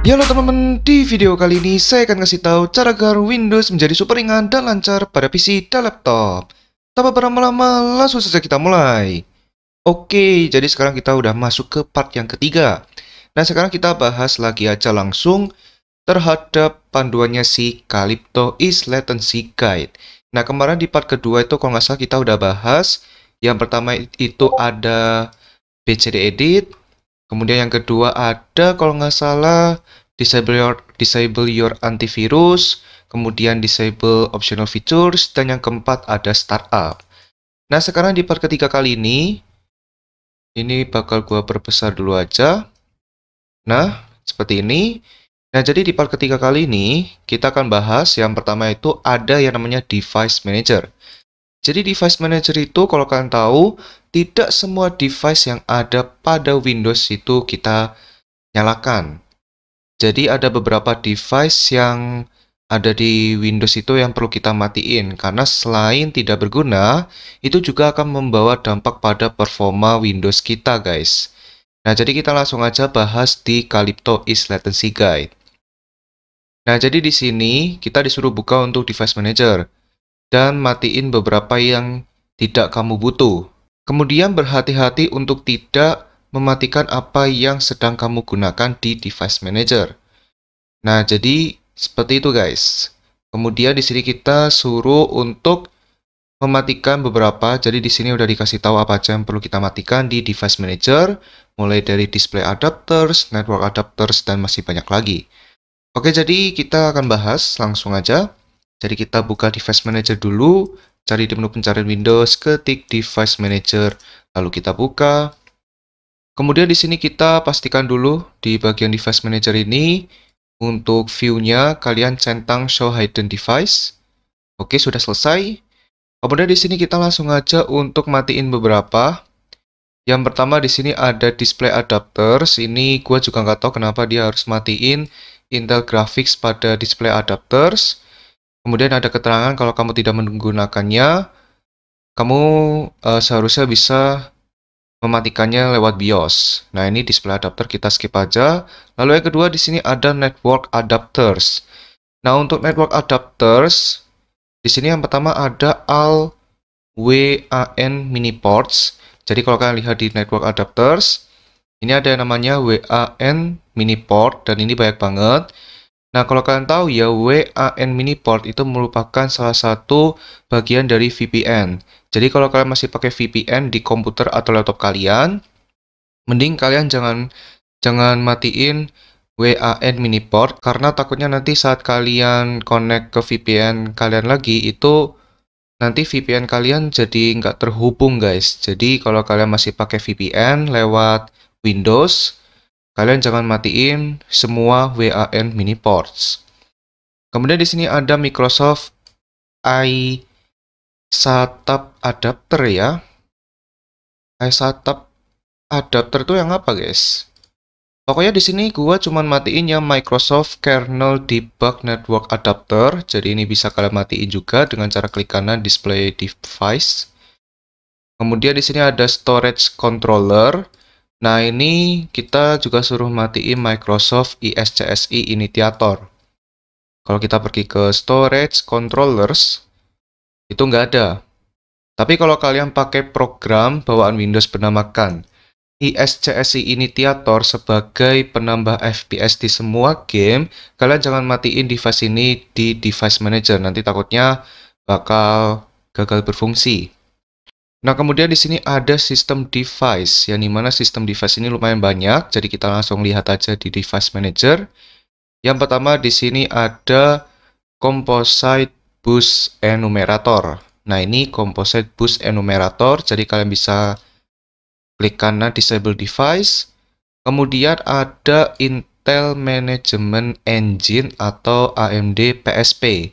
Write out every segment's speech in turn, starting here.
Ya halo teman-teman, di video kali ini saya akan kasih tahu cara agar Windows menjadi super ringan dan lancar pada PC dan laptop. Tanpa berlama-lama, langsung saja kita mulai. Oke, jadi sekarang kita udah masuk ke part yang ketiga. Nah, sekarang kita bahas lagi aja langsung terhadap panduannya si Calypto is Latency Guide. Nah, kemarin di part kedua itu kalau nggak salah kita udah bahas. Yang pertama itu ada BCD Edit. Kemudian yang kedua ada kalau nggak salah disable your antivirus, kemudian disable optional features, dan yang keempat ada startup. Nah, sekarang di part ketiga kali ini bakal gua perbesar dulu aja. Nah, seperti ini. Nah, jadi di part ketiga kali ini kita akan bahas yang pertama itu ada yang namanya device manager. Jadi device manager itu kalau kalian tahu, tidak semua device yang ada pada Windows itu kita nyalakan. Jadi ada beberapa device yang ada di Windows itu yang perlu kita matiin, karena selain tidak berguna, itu juga akan membawa dampak pada performa Windows kita, guys. Nah, jadi kita langsung aja bahas di Calypto is Latency Guide. Nah, jadi di sini kita disuruh buka untuk device manager dan matiin beberapa yang tidak kamu butuh. Kemudian berhati-hati untuk tidak mematikan apa yang sedang kamu gunakan di device manager. Nah, jadi seperti itu, guys. Kemudian di sini kita suruh untuk mematikan beberapa. Jadi di sini udah dikasih tahu apa aja yang perlu kita matikan di device manager, mulai dari display adapters, network adapters, dan masih banyak lagi. Oke, jadi kita akan bahas langsung aja. Jadi kita buka device manager dulu, cari di menu pencarian Windows, ketik device manager, lalu kita buka. Kemudian di sini kita pastikan dulu di bagian device manager ini untuk view-nya kalian centang show hidden device. Oke, sudah selesai. Kemudian di sini kita langsung aja untuk matiin beberapa. Yang pertama di sini ada display adapters. Ini gue juga nggak tahu kenapa dia harus matiin Intel Graphics pada display adapters. Kemudian ada keterangan kalau kamu tidak menggunakannya, kamu seharusnya bisa mematikannya lewat BIOS. Nah, ini display adapter kita skip aja. Lalu yang kedua di sini ada network adapters. Nah, untuk network adapters di sini yang pertama ada AL WAN mini ports. Jadi kalau kalian lihat di network adapters, ini ada yang namanya WAN mini port dan ini banyak banget. Nah, kalau kalian tahu ya, WAN mini port itu merupakan salah satu bagian dari VPN. Jadi kalau kalian masih pakai VPN di komputer atau laptop kalian, mending kalian jangan matiin WAN mini port, karena takutnya nanti saat kalian connect ke VPN kalian lagi, itu nanti VPN kalian jadi nggak terhubung, guys. Jadi kalau kalian masih pakai VPN lewat Windows, kalian jangan matiin semua WAN mini ports. Kemudian di sini ada Microsoft iSATAP adapter ya. iSATAP adapter itu yang apa, guys? Pokoknya di sini gua cuman matiin yang Microsoft Kernel Debug Network Adapter. Jadi ini bisa kalian matiin juga dengan cara klik kanan display device. Kemudian di sini ada storage controller. Nah, ini kita juga suruh matiin Microsoft ISCSI Initiator. Kalau kita pergi ke storage controllers, itu nggak ada. Tapi kalau kalian pakai program bawaan Windows bernamakan ISCSI Initiator sebagai penambah FPS di semua game, kalian jangan matiin device ini di device manager, nanti takutnya bakal gagal berfungsi. Nah, kemudian di sini ada sistem device, yang dimana sistem device ini lumayan banyak, jadi kita langsung lihat aja di device manager. Yang pertama di sini ada Composite Bus Enumerator. Nah, ini Composite Bus Enumerator, jadi kalian bisa klik kanan disable device. Kemudian ada Intel Management Engine atau AMD PSP.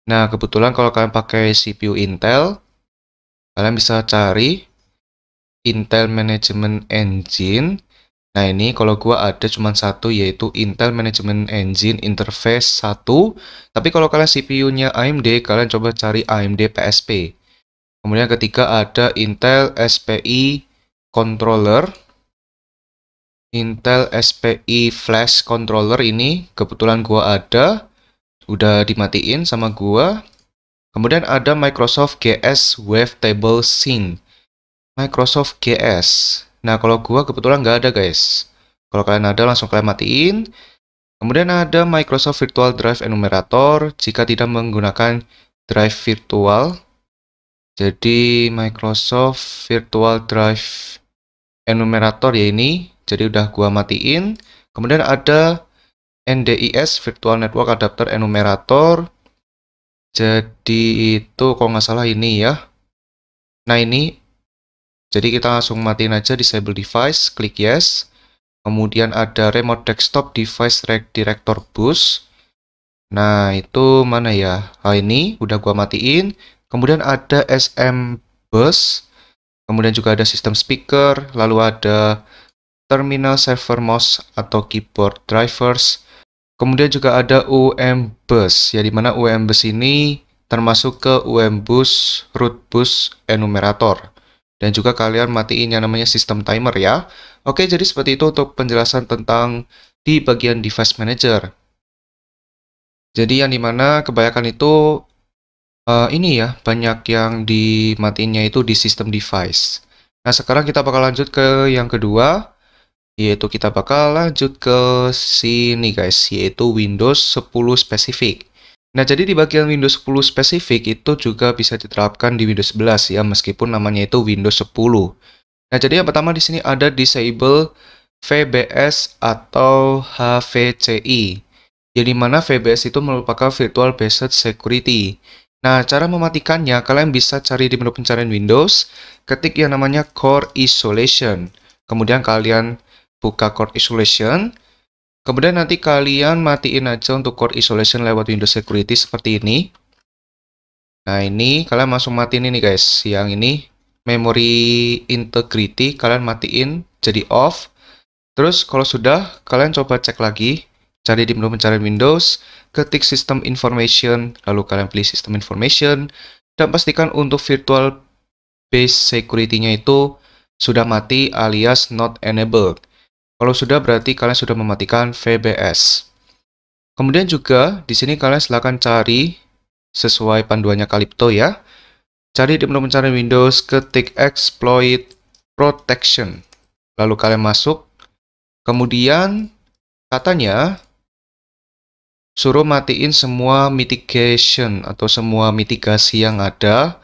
Nah, kebetulan kalau kalian pakai CPU Intel, kalian bisa cari Intel Management Engine. Nah, ini kalau gua ada cuma satu, yaitu Intel Management Engine Interface 1. Tapi kalau kalian CPU-nya AMD, kalian coba cari AMD PSP. Kemudian ketiga ada Intel SPI Controller. Intel SPI Flash Controller ini kebetulan gua ada, udah dimatiin sama gua. Kemudian ada Microsoft GS Wavetable Sync. Microsoft GS. Nah, kalau gua kebetulan nggak ada, guys. Kalau kalian ada, langsung kalian matiin. Kemudian ada Microsoft Virtual Drive Enumerator jika tidak menggunakan drive virtual. Jadi Microsoft Virtual Drive Enumerator ya ini. Jadi udah gua matiin. Kemudian ada NDIS Virtual Network Adapter Enumerator. Jadi itu kalau nggak salah ini ya. Nah ini. Jadi kita langsung matiin aja disable device, klik yes. Kemudian ada remote desktop device director bus. Nah itu mana ya? Nah ini udah gua matiin. Kemudian ada SM bus. Kemudian juga ada sistem speaker. Lalu ada terminal server mouse atau keyboard drivers. Kemudian juga ada UM bus, ya dimana UM bus ini termasuk ke UM bus root bus enumerator. Dan juga kalian matiin yang namanya sistem timer ya. Oke, jadi seperti itu untuk penjelasan tentang di bagian device manager. Jadi yang dimana kebanyakan itu ini ya, banyak yang dimatiinnya itu di sistem device. Nah, sekarang kita bakal lanjut ke yang kedua, yaitu kita bakal lanjut ke sini guys, yaitu Windows 10 spesifik. Nah, jadi di bagian Windows 10 spesifik itu juga bisa diterapkan di Windows 11 ya, meskipun namanya itu Windows 10. Nah, jadi yang pertama di sini ada disable VBS atau HVCI. Yang dimana VBS itu merupakan Virtual Based Security. Nah, cara mematikannya, kalian bisa cari di menu pencarian Windows, ketik yang namanya Core Isolation. Kemudian kalian buka Core Isolation. Kemudian nanti kalian matiin aja untuk Core Isolation lewat Windows Security seperti ini. Nah, ini kalian langsung matiin ini guys. Yang ini Memory Integrity kalian matiin jadi off. Terus kalau sudah, kalian coba cek lagi. Cari di menu pencarian Windows, ketik System Information, lalu kalian pilih System Information, dan pastikan untuk Virtual Base Security-nya itu sudah mati alias not enabled. Kalau sudah berarti kalian sudah mematikan VBS. Kemudian juga di sini kalian silakan cari sesuai panduannya Calypto ya. Cari di menu pencarian Windows, ketik Exploit Protection. Lalu kalian masuk. Kemudian katanya suruh matiin semua mitigation atau semua mitigasi yang ada.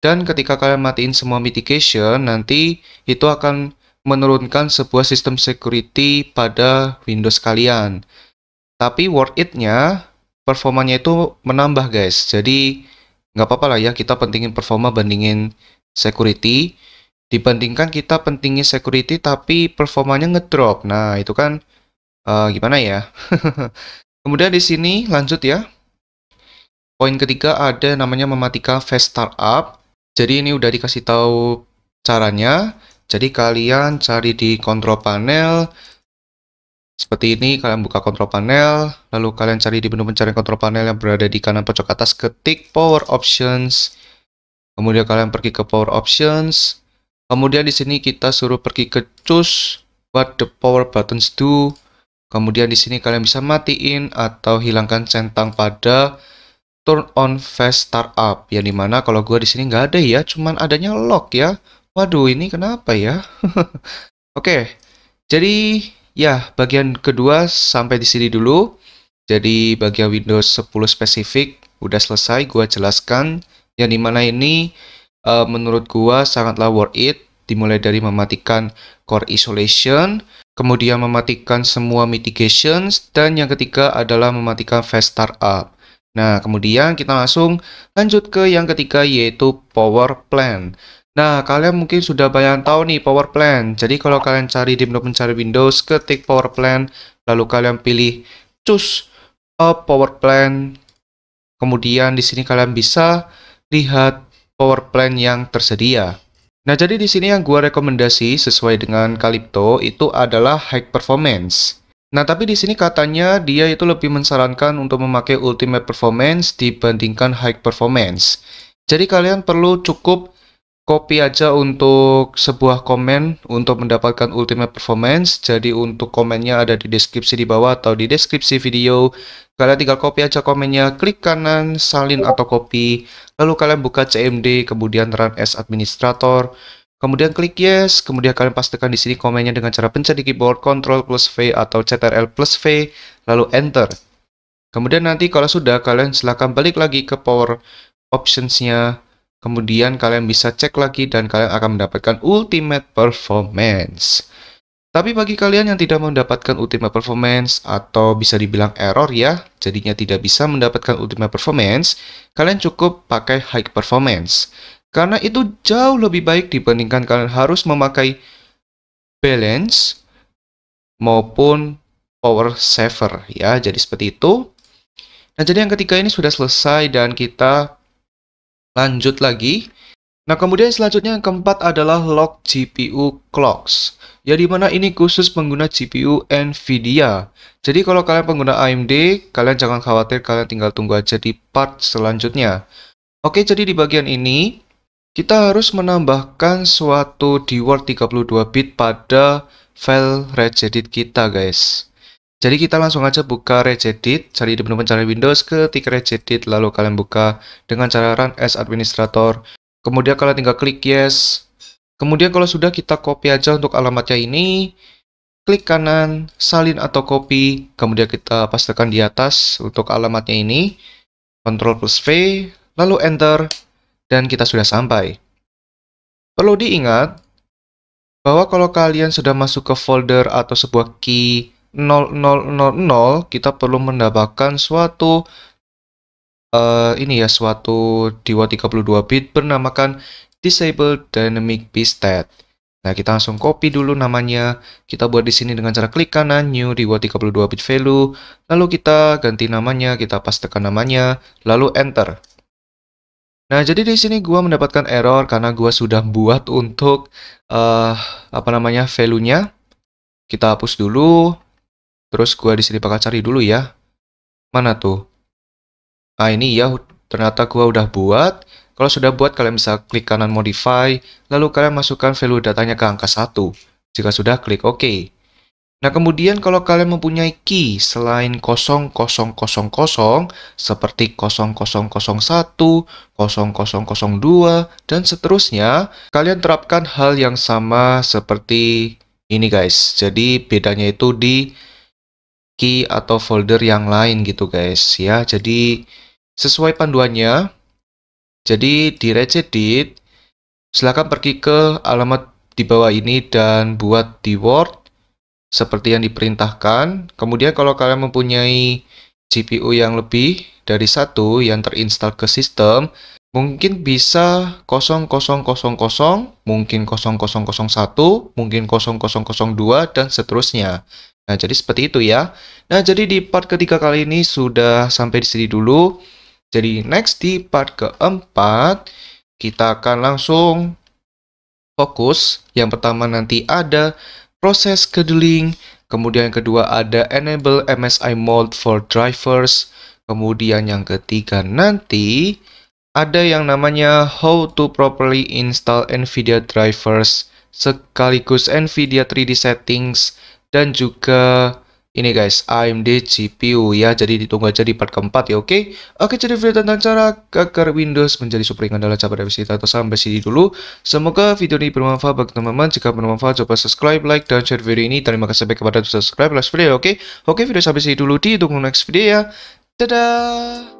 Dan ketika kalian matiin semua mitigation, nanti itu akan menurunkan sebuah sistem security pada Windows kalian. Tapi worth it-nya, performanya itu menambah guys. Jadi nggak apa-apa lah ya, kita pentingin performa bandingin security. Dibandingkan kita pentingin security tapi performanya ngedrop. Nah itu kan gimana ya? Kemudian di sini lanjut ya. Poin ketiga ada namanya mematikan Fast Startup. Jadi ini udah dikasih tahu caranya. Jadi kalian cari di control panel. Seperti ini, kalian buka control panel. Lalu kalian cari di menu pencarian control panel yang berada di kanan pojok atas. Ketik Power Options. Kemudian kalian pergi ke Power Options. Kemudian di sini kita suruh pergi ke Choose What the Power Buttons Do. Kemudian di sini kalian bisa matiin atau hilangkan centang pada Turn on Fast Startup. Yang dimana kalau gue di sini nggak ada ya, cuman adanya lock ya. Waduh, ini kenapa ya? Oke, jadi ya bagian kedua sampai di sini dulu. Jadi bagian Windows 10 spesifik udah selesai gue jelaskan. Yang dimana ini menurut gue sangatlah worth it. Dimulai dari mematikan Core Isolation, kemudian mematikan semua mitigations, dan yang ketiga adalah mematikan Fast Startup. Nah, kemudian kita langsung lanjut ke yang ketiga yaitu Power Plan. Nah, kalian mungkin sudah banyak tahu nih Power Plan. Jadi kalau kalian cari di menu pencari Windows, ketik Power Plan, lalu kalian pilih Choose a Power Plan. Kemudian di sini kalian bisa lihat Power Plan yang tersedia. Nah, jadi di sini yang gua rekomendasi sesuai dengan Calypto itu adalah High Performance. Nah, tapi di sini katanya dia itu lebih mensarankan untuk memakai Ultimate Performance dibandingkan High Performance. Jadi kalian perlu cukup copy aja untuk sebuah komen untuk mendapatkan ultimate performance. Jadi untuk komennya ada di deskripsi di bawah atau di deskripsi video. Kalian tinggal copy aja komennya, klik kanan salin atau copy, lalu kalian buka CMD, kemudian run as administrator, kemudian klik yes, kemudian kalian pastikan di sini komennya dengan cara pencet di keyboard Ctrl plus V atau Ctrl plus V, lalu enter. Kemudian nanti kalau sudah, kalian silahkan balik lagi ke power options-nya. Kemudian kalian bisa cek lagi dan kalian akan mendapatkan ultimate performance. Tapi bagi kalian yang tidak mendapatkan ultimate performance atau bisa dibilang error ya, jadinya tidak bisa mendapatkan ultimate performance, kalian cukup pakai high performance. Karena itu jauh lebih baik dibandingkan kalian harus memakai balance maupun power saver ya. Jadi seperti itu. Nah, jadi yang ketiga ini sudah selesai dan kita lanjut lagi. Nah, kemudian selanjutnya yang keempat adalah lock GPU clocks. Ya, dimana ini khusus pengguna GPU NVIDIA. Jadi kalau kalian pengguna AMD, kalian jangan khawatir, kalian tinggal tunggu aja di part selanjutnya. Oke, jadi di bagian ini, kita harus menambahkan suatu DWORD 32 bit pada file regedit kita, guys. Jadi kita langsung aja buka regedit, cari di menu pencarian Windows, ketik regedit, lalu kalian buka dengan cara run as administrator. Kemudian kalian tinggal klik yes. Kemudian kalau sudah, kita copy aja untuk alamatnya ini. Klik kanan, salin atau copy. Kemudian kita pastekan di atas untuk alamatnya ini. Ctrl plus V, lalu enter. Dan kita sudah sampai. Perlu diingat bahwa kalau kalian sudah masuk ke folder atau sebuah key 0000, kita perlu mendapatkan suatu suatu DWORD 32 bit bernamakan Disable Dynamic Bitstat. Nah, kita langsung copy dulu namanya. Kita buat di sini dengan cara klik kanan new DWORD 32 bit value, lalu kita ganti namanya, kita pastekan namanya, lalu enter. Nah, jadi di sini gua mendapatkan error karena gua sudah buat untuk value-nya. Kita hapus dulu. Terus gua di sini bakal cari dulu ya. Mana tuh? Nah, ini ya, ternyata gua udah buat. Kalau sudah buat, kalian bisa klik kanan modify, lalu kalian masukkan value datanya ke angka 1. Jika sudah, klik OK. Nah, kemudian kalau kalian mempunyai key selain 0000 seperti 0001, 0002, dan seterusnya, kalian terapkan hal yang sama seperti ini, guys. Jadi bedanya itu di key atau folder yang lain gitu, guys ya. Jadi sesuai panduannya. Jadi di regedit, silakan pergi ke alamat di bawah ini dan buat DWORD seperti yang diperintahkan. Kemudian kalau kalian mempunyai GPU yang lebih dari satu yang terinstal ke sistem, mungkin bisa 0000, mungkin 0001, mungkin 0002, dan seterusnya. Nah, jadi seperti itu ya. Nah, jadi di part ketiga kali ini sudah sampai di sini dulu. Jadi next di part keempat, kita akan langsung fokus. Yang pertama nanti ada proses scheduling, kemudian yang kedua ada enable MSI mode for drivers, kemudian yang ketiga nanti ada yang namanya how to properly install NVIDIA drivers, sekaligus NVIDIA 3D settings, dan juga ini guys, AMD GPU ya. Jadi ditunggu aja di part keempat ya, oke? Oke, jadi video tentang cara agar Windows menjadi super ringan dalam cara revisi atau sampai sini dulu. Semoga video ini bermanfaat bagi teman-teman. Jika bermanfaat, coba subscribe, like, dan share video ini. Terima kasih kepada subscribe, like video, oke? Oke, video sampai sini dulu. Ditunggu next video ya. Dadah!